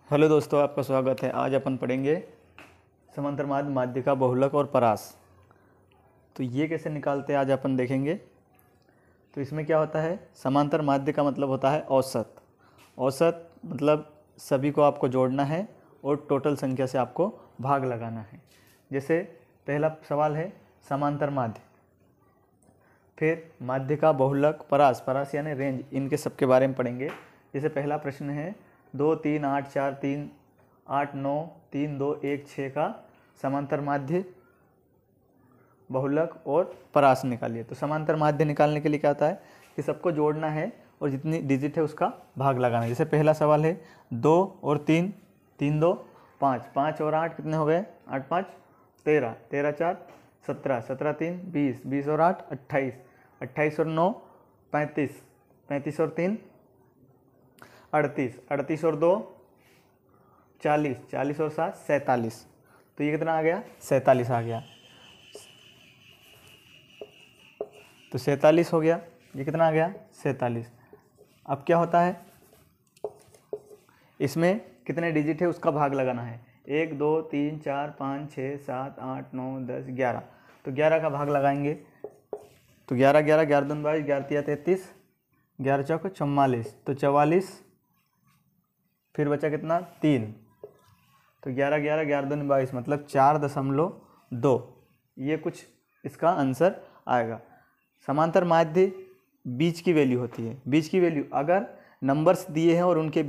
Hello दोस्तों, आपका स्वागत है। आज अपन पढ़ेंगे समांतर माध्य, माध्यिका, बहुलक और परास। तो ये कैसे निकालते हैं आज अपन देखेंगे। तो इसमें क्या होता है, समांतर माध्य का मतलब होता है औसत। औसत मतलब सभी को आपको जोड़ना है और टोटल संख्या से आपको भाग लगाना है। जैसे पहला सवाल है समांतर माध्य, फिर माध्यिका, बहुलक, परास। परास यानी रेंज, इनके सबके बारे में पढ़ेंगे। जैसे पहला प्रश्न है 2, 3, 8, 4, 3, 8, 9, 3, 2, 1, 6 का समांतर माध्य, बहुलक और परास निकालिए। तो समांतर माध्य निकालने के लिए क्या होता है कि सबको जोड़ना है और जितनी डिजिट है उसका भाग लगाना है। जैसे पहला सवाल है 2 और 3, 3, 2, 5, 5 और 8 कितने हो गए, 8, 5, 13, 13, 4, 17, 17, 3, 20, 20 और 8, 28, 28 और 9, 35, 35 और 3, 38, 38 और 2, 40, 40 और 7, 47। तो ये कितना आ गया, 47 आ गया। तो 47 हो गया। ये कितना आ गया, 47। अब क्या होता है, इसमें कितने डिजिट है उसका भाग लगाना है। 1, 2, 3, 4, 5, 6, 7, 8, 9, 10, 11। तो 11 का भाग लगाएंगे। तो 11, 11, 11 दूनी 22, 11 तिया 33, 11 चौक 44। तो 44, फिर बचा कितना, 3। तो 11, 11, 11 दूनी 22, मतलब 4.2। ये कुछ इसका आंसर आएगा। समांतर माध्य बीच की वैल्यू होती है। बीच की वैल्यू अगर नंबर्स दिए हैं और उनके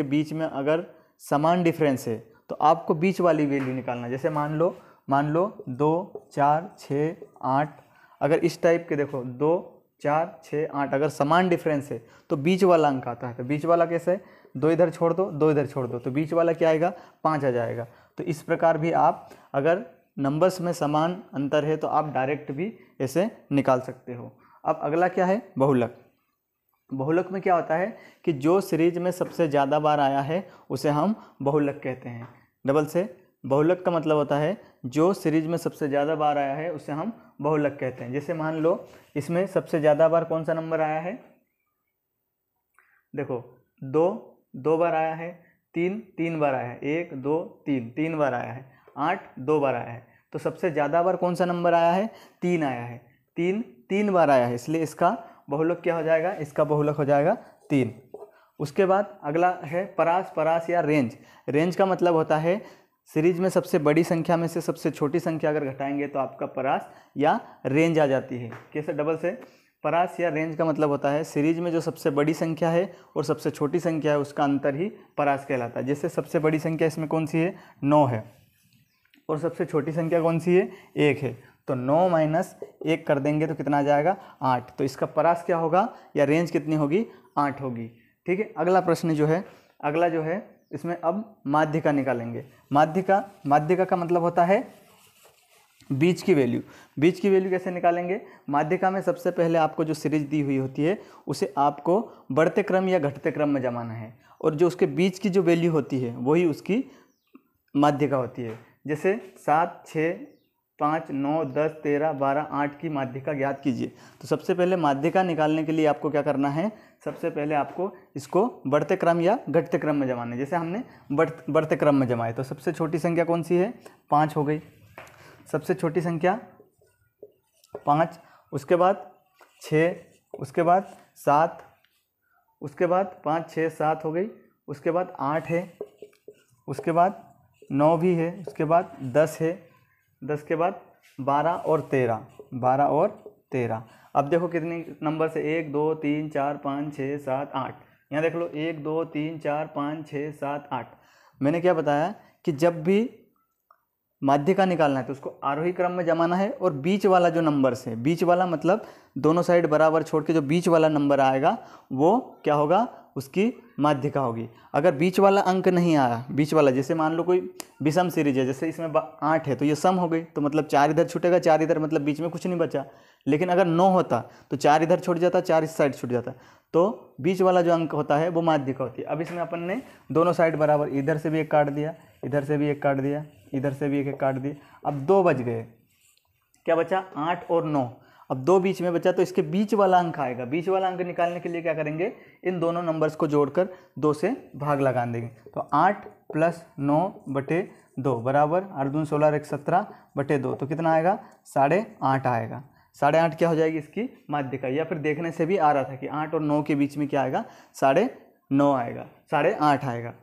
बीच में अगर समान डिफरेंस है तो आपको बीच वाली वैल्यू निकालना। जैसे मान लो 2, 4, 6, 8, अगर इस टाइप के देखो 2, 4, 6, 8 अगर समान डिफरेंस है तो बीच वाला अंक आता है। तो बीच वाला कैसे है, 2 इधर छोड़ दो, 2 इधर छोड़ दो, तो बीच वाला क्या आएगा, 5 आ जाएगा। तो इस प्रकार भी आप अगर नंबर्स में समान अंतर है तो आप डायरेक्ट भी ऐसे निकाल सकते हो। अब अगला क्या है, बहुलक। बहुलक में क्या होता है कि जो सीरीज में सबसे ज़्यादा बार आया है उसे हम बहुलक कहते हैं। डबल से बहुलक का मतलब होता है जो सीरीज में सबसे ज़्यादा बार आया है उसे हम बहुलक कहते हैं। जैसे मान लो इसमें सबसे ज़्यादा बार कौन सा नंबर आया है, देखो 2 2 बार आया है, 3 3 बार आया है, 1 2 3 3 बार आया है, 8 2 बार आया है। तो सबसे ज़्यादा बार कौन सा नंबर आया है, 3 आया है। 3 3 बार आया है, इसलिए इसका बहुलक क्या हो जाएगा, इसका बहुलक हो जाएगा 3। उसके बाद अगला है परास। परास या रेंज। रेंज का मतलब होता है सीरीज में सबसे बड़ी संख्या में से सबसे छोटी संख्या अगर घटाएंगे तो आपका परास या रेंज आ जाती है। कैसे, डबल से परास या रेंज का मतलब होता है सीरीज में जो सबसे बड़ी संख्या है और सबसे छोटी संख्या है उसका अंतर ही परास कहलाता है। जैसे सबसे बड़ी संख्या इसमें कौन सी है, 9 है, और सबसे छोटी संख्या कौन सी है, 1 है। तो 9 माइनस 1 कर देंगे तो कितना आ जाएगा, 8। तो इसका परास क्या होगा या रेंज कितनी होगी, 8 होगी। ठीक है। अगला प्रश्न अगला जो है इसमें अब माध्यिका निकालेंगे। माध्यिका का मतलब होता है बीच की वैल्यू। बीच की वैल्यू कैसे निकालेंगे, माध्यिका में सबसे पहले आपको जो सीरीज दी हुई होती है उसे आपको बढ़ते क्रम या घटते क्रम में जमाना है, और जो उसके बीच की जो वैल्यू होती है वही उसकी माध्यिका होती है। जैसे 7, 6, 5, 9, 10, 13, 12, 8 की माध्यिका ज्ञात कीजिए। तो सबसे पहले माध्यिका निकालने के लिए आपको क्या करना है, सबसे पहले आपको इसको बढ़ते क्रम या घटते क्रम में जमाना है। जैसे हमने बढ़ते क्रम में जमाए तो सबसे छोटी संख्या कौन सी है, 5 हो गई। सबसे छोटी संख्या 5, उसके बाद 6, उसके बाद 7, उसके बाद 5, 6, 7 हो गई। उसके बाद 8 है, उसके बाद 9 भी है, उसके बाद 10 है, 10 के बाद 12 और 13, 12 और 13। अब देखो कितनी नंबर से, 1 2 3 4 5 6 7 8। यहाँ देख लो 1 2 3 4 5 6 7 8। मैंने क्या बताया कि जब भी माध्यिका निकालना है तो उसको आरोही क्रम में जमाना है, और बीच वाला जो नंबर से, बीच वाला मतलब दोनों साइड बराबर छोड़ के जो बीच वाला नंबर आएगा वो क्या होगा, उसकी माध्यिका होगी। अगर बीच वाला अंक नहीं आया, बीच वाला जैसे मान लो कोई विषम सीरीज है, जैसे इसमें 8 है तो ये सम हो गई, तो मतलब 4 इधर छूटेगा, 4 इधर, मतलब बीच में कुछ नहीं बचा। लेकिन अगर 9 होता तो 4 इधर छूट जाता, 4 इस साइड छूट जाता। तो बीच वाला जो अंक होता है वो माध्यिका होती है। अब इसमें अपन ने दोनों साइड बराबर, इधर से भी एक काट दिया, इधर से भी एक काट दिया, इधर से भी एक काट दिया। अब 2 बच गए, क्या बचा, 8 और 9। अब 2 बीच में बचा तो इसके बीच वाला अंक आएगा। बीच वाला अंक निकालने के लिए क्या करेंगे, इन दोनों नंबर्स को जोड़कर 2 से भाग लगा देंगे। तो 8 + 9/2 बराबर 8 दूनी 16 और 1 17/2, तो कितना आएगा 8.5 आएगा। 8.5 क्या हो जाएगी इसकी माध्यिका, या फिर देखने से भी आ रहा था कि 8 और 9 के बीच में क्या आएगा 9.5 आएगा, 8.5 आएगा।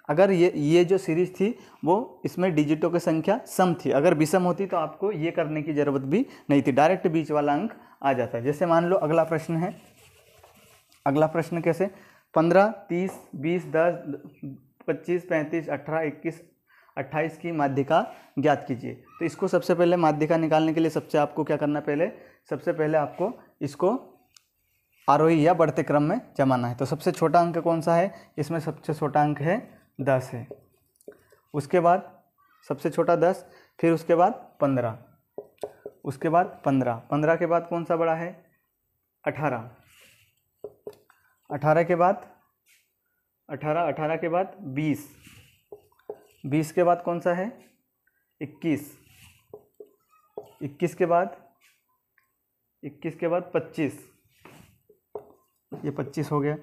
अगर ये जो सीरीज थी वो इसमें डिजिटों की संख्या सम थी, अगर विषम होती तो आपको ये करने की ज़रूरत भी नहीं थी, डायरेक्ट बीच वाला अंक आ जाता है। जैसे मान लो अगला प्रश्न है, अगला प्रश्न कैसे 15, 30, 20, 10, 25, 35, 18, 21, 28 की माध्यिका ज्ञात कीजिए। तो इसको सबसे पहले माध्यिका निकालने के लिए सबसे आपको क्या करना है, सबसे पहले आपको इसको आरोही या बढ़ते क्रम में जमाना है। तो सबसे छोटा अंक कौन सा है, इसमें सबसे छोटा अंक है 10 है, उसके बाद सबसे छोटा 10, फिर उसके बाद 15, उसके बाद 15 के बाद कौन सा बड़ा है 18, 18 के बाद 18 के बाद 20, 20 के बाद कौन सा है 21, 21 के बाद 25, ये 25 हो गया।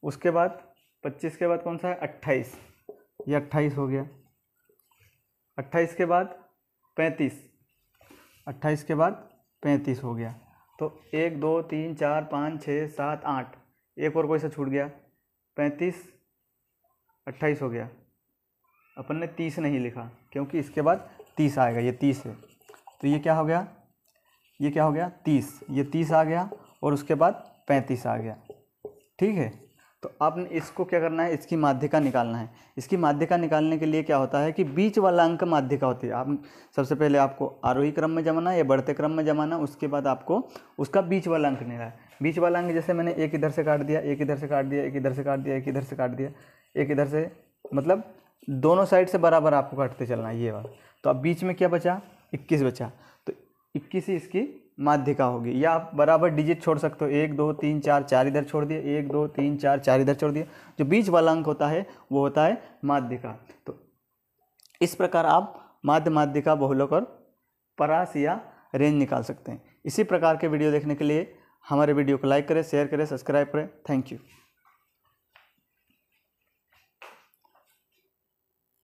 उसके बाद 25 के बाद कौन सा है 28, ये 28 हो गया। 28 के बाद 35, 28 के बाद 35 हो गया। तो 1 2 3 4 5 6 7 8, एक और कोई सा छूट गया 35, 28 हो गया। अपन ने 30 नहीं लिखा क्योंकि इसके बाद 30 आएगा, ये 30 है, तो ये क्या हो गया, ये क्या हो गया 30, ये 30 आ गया और उसके बाद 35 आ गया। ठीक है, तो आपने इसको क्या करना है, इसकी माध्यिका निकालना है। इसकी माध्यिका निकालने के लिए क्या होता है कि बीच वाला अंक माध्यिका होती है। आप सबसे पहले आपको आरोही क्रम में जमाना या बढ़ते क्रम में जमाना, उसके बाद आपको उसका बीच वाला अंक निकालना है। बीच वाला अंक जैसे मैंने एक इधर से काट दिया, एक इधर से काट दिया, एक इधर से काट दिया, एक इधर से काट दिया, एक इधर से, मतलब दोनों साइड से बराबर आपको काटते चलना है ये वाला। तो अब बीच में क्या बचा 21 बचा, तो 21 ही इसकी माध्यिका होगी। या आप बराबर डिजिट छोड़ सकते हो, 1 2 3 4 4 इधर छोड़ दिए, 1 2 3 4 4 इधर छोड़ दिए, जो बीच वाला अंक होता है वो होता है माध्यिका। तो इस प्रकार आप माध्यिका, बहुलक और परास या रेंज निकाल सकते हैं। इसी प्रकार के वीडियो देखने के लिए हमारे वीडियो को लाइक करें, शेयर करें, सब्सक्राइब करें। Thank you.